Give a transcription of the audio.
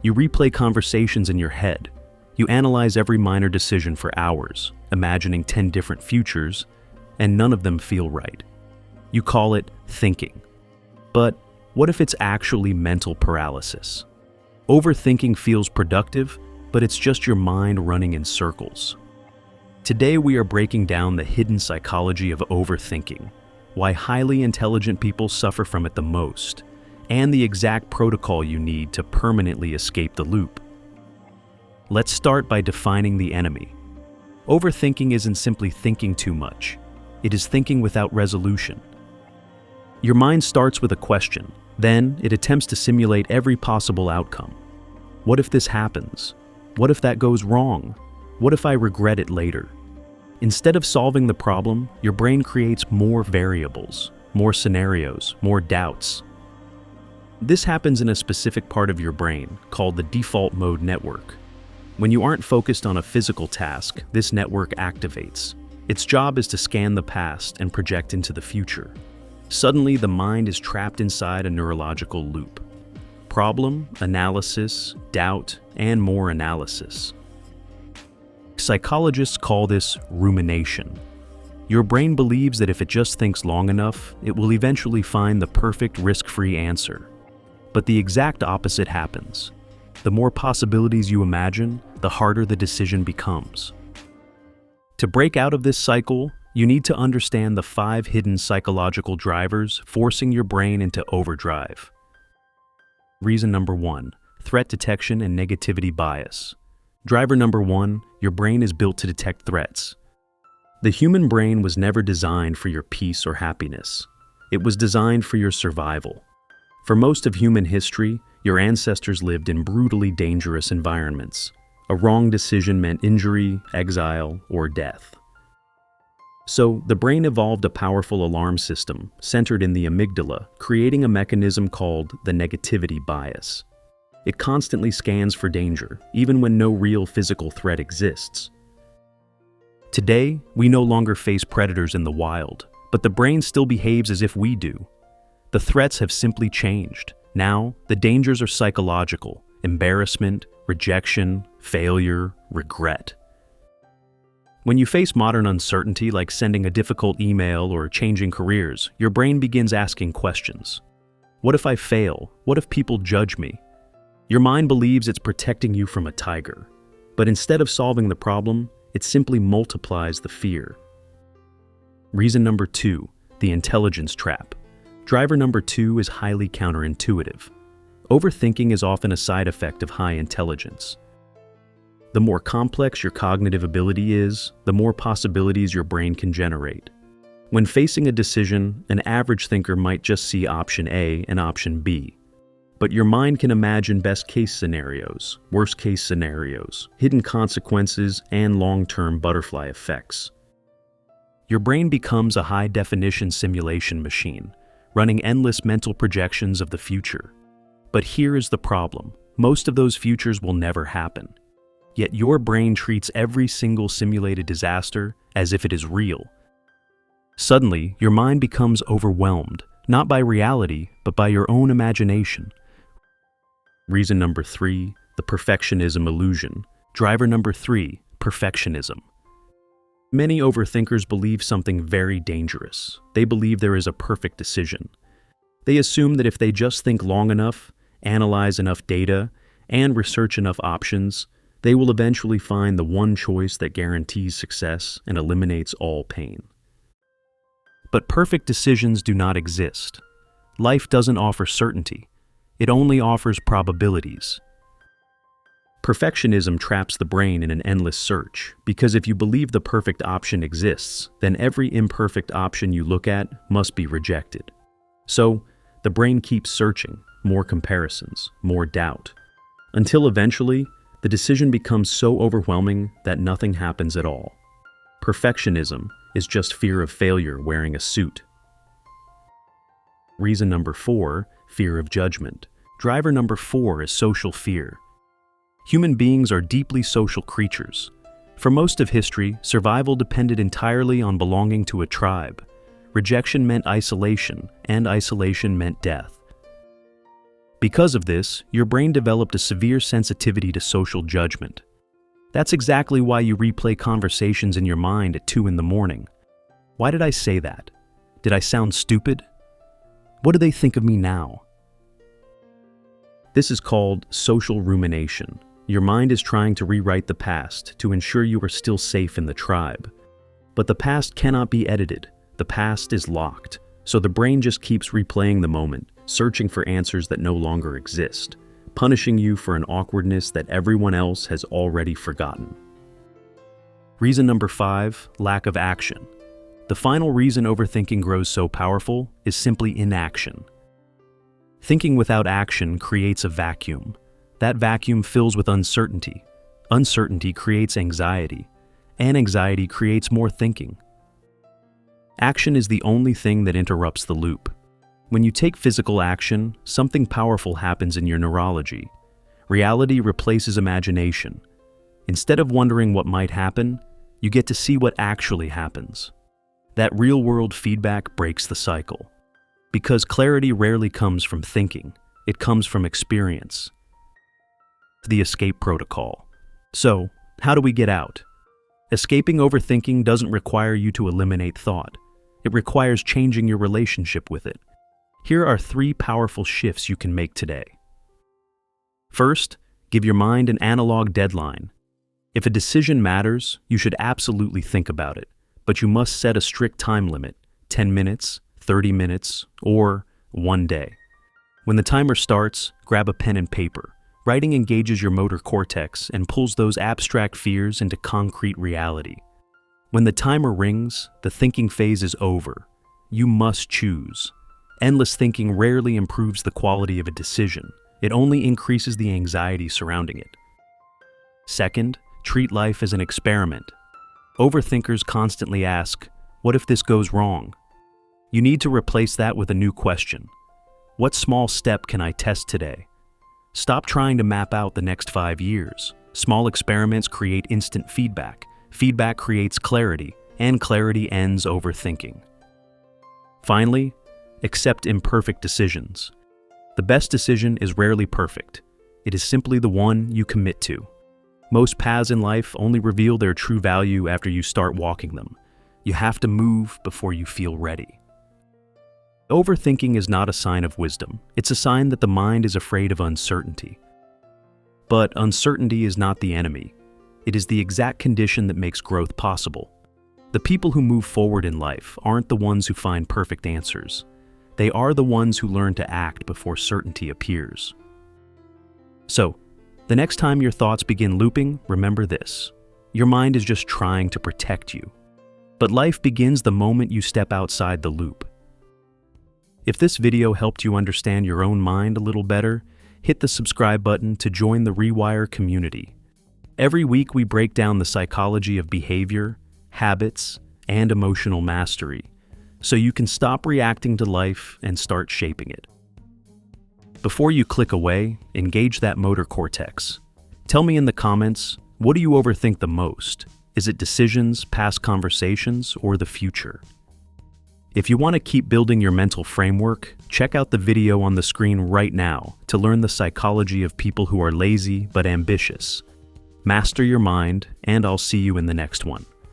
You replay conversations in your head. You analyze every minor decision for hours, imagining 10 different futures, and none of them feel right. You call it thinking. But what if it's actually mental paralysis? Overthinking feels productive, but it's just your mind running in circles. Today we are breaking down the hidden psychology of overthinking, why highly intelligent people suffer from it the most, and the exact protocol you need to permanently escape the loop. Let's start by defining the enemy. Overthinking isn't simply thinking too much. It is thinking without resolution. Your mind starts with a question, then it attempts to simulate every possible outcome. What if this happens? What if that goes wrong? What if I regret it later? Instead of solving the problem, your brain creates more variables, more scenarios, more doubts. This happens in a specific part of your brain called the default mode network. When you aren't focused on a physical task, this network activates. Its job is to scan the past and project into the future. Suddenly, the mind is trapped inside a neurological loop. Problem, analysis, doubt, and more analysis. Psychologists call this rumination. Your brain believes that if it just thinks long enough, it will eventually find the perfect risk-free answer. But the exact opposite happens. The more possibilities you imagine, the harder the decision becomes. To break out of this cycle, you need to understand the 5 hidden psychological drivers forcing your brain into overdrive. Reason number 1, threat detection and negativity bias. Driver number 1, your brain is built to detect threats. The human brain was never designed for your peace or happiness. It was designed for your survival. For most of human history, your ancestors lived in brutally dangerous environments. A wrong decision meant injury, exile, or death. So, the brain evolved a powerful alarm system centered in the amygdala, creating a mechanism called the negativity bias. It constantly scans for danger, even when no real physical threat exists. Today, we no longer face predators in the wild, but the brain still behaves as if we do. The threats have simply changed. Now, the dangers are psychological: embarrassment, rejection, failure, regret. When you face modern uncertainty like sending a difficult email or changing careers, your brain begins asking questions. What if I fail? What if people judge me? Your mind believes it's protecting you from a tiger. But instead of solving the problem, it simply multiplies the fear. Reason number 2, the intelligence trap. Driver number 2 is highly counterintuitive. Overthinking is often a side effect of high intelligence. The more complex your cognitive ability is, the more possibilities your brain can generate. When facing a decision, an average thinker might just see option A and option B. But your mind can imagine best-case scenarios, worst-case scenarios, hidden consequences, and long-term butterfly effects. Your brain becomes a high-definition simulation machine, running endless mental projections of the future. But here is the problem. Most of those futures will never happen. Yet your brain treats every single simulated disaster as if it is real. Suddenly, your mind becomes overwhelmed, not by reality, but by your own imagination. Reason number 3, the perfectionism illusion. Driver number 3, perfectionism. Many overthinkers believe something very dangerous. They believe there is a perfect decision. They assume that if they just think long enough, analyze enough data, and research enough options, they will eventually find the one choice that guarantees success and eliminates all pain. But perfect decisions do not exist. Life doesn't offer certainty. It only offers probabilities. Perfectionism traps the brain in an endless search, because if you believe the perfect option exists, then every imperfect option you look at must be rejected. So, the brain keeps searching, more comparisons, more doubt, until eventually, the decision becomes so overwhelming that nothing happens at all. Perfectionism is just fear of failure wearing a suit. Reason number 4, fear of judgment. Driver number 4 is social fear. Human beings are deeply social creatures. For most of history, survival depended entirely on belonging to a tribe. Rejection meant isolation, and isolation meant death. Because of this, your brain developed a severe sensitivity to social judgment. That's exactly why you replay conversations in your mind at 2 in the morning. Why did I say that? Did I sound stupid? What do they think of me now? This is called social rumination. Your mind is trying to rewrite the past to ensure you are still safe in the tribe. But the past cannot be edited. The past is locked. So the brain just keeps replaying the moment, searching for answers that no longer exist, punishing you for an awkwardness that everyone else has already forgotten. Reason number 5, lack of action. The final reason overthinking grows so powerful is simply inaction. Thinking without action creates a vacuum. That vacuum fills with uncertainty. Uncertainty creates anxiety, and anxiety creates more thinking. Action is the only thing that interrupts the loop. When you take physical action, something powerful happens in your neurology. Reality replaces imagination. Instead of wondering what might happen, you get to see what actually happens. That real-world feedback breaks the cycle. Because clarity rarely comes from thinking, it comes from experience. The escape protocol. So, how do we get out? Escaping overthinking doesn't require you to eliminate thought. It requires changing your relationship with it. Here are 3 powerful shifts you can make today. First, give your mind an analog deadline. If a decision matters, you should absolutely think about it, but you must set a strict time limit, 10 minutes, 30 minutes, or 1 day. When the timer starts, grab a pen and paper. Writing engages your motor cortex and pulls those abstract fears into concrete reality. When the timer rings, the thinking phase is over. You must choose. Endless thinking rarely improves the quality of a decision. It only increases the anxiety surrounding it. Second, treat life as an experiment. Overthinkers constantly ask, "What if this goes wrong?" You need to replace that with a new question. What small step can I test today? Stop trying to map out the next 5 years. Small experiments create instant feedback. Feedback creates clarity, and clarity ends overthinking. Finally, accept imperfect decisions. The best decision is rarely perfect. It is simply the one you commit to. Most paths in life only reveal their true value after you start walking them. You have to move before you feel ready. Overthinking is not a sign of wisdom. It's a sign that the mind is afraid of uncertainty. But uncertainty is not the enemy. It is the exact condition that makes growth possible. The people who move forward in life aren't the ones who find perfect answers. They are the ones who learn to act before certainty appears. So, the next time your thoughts begin looping, remember this. Your mind is just trying to protect you. But life begins the moment you step outside the loop. If this video helped you understand your own mind a little better, hit the subscribe button to join the Rewire community. Every week we break down the psychology of behavior, habits, and emotional mastery, so you can stop reacting to life and start shaping it. Before you click away, engage that motor cortex. Tell me in the comments, what do you overthink the most? Is it decisions, past conversations, or the future? If you want to keep building your mental framework, check out the video on the screen right now to learn the psychology of people who are lazy but ambitious. Master your mind, and I'll see you in the next one.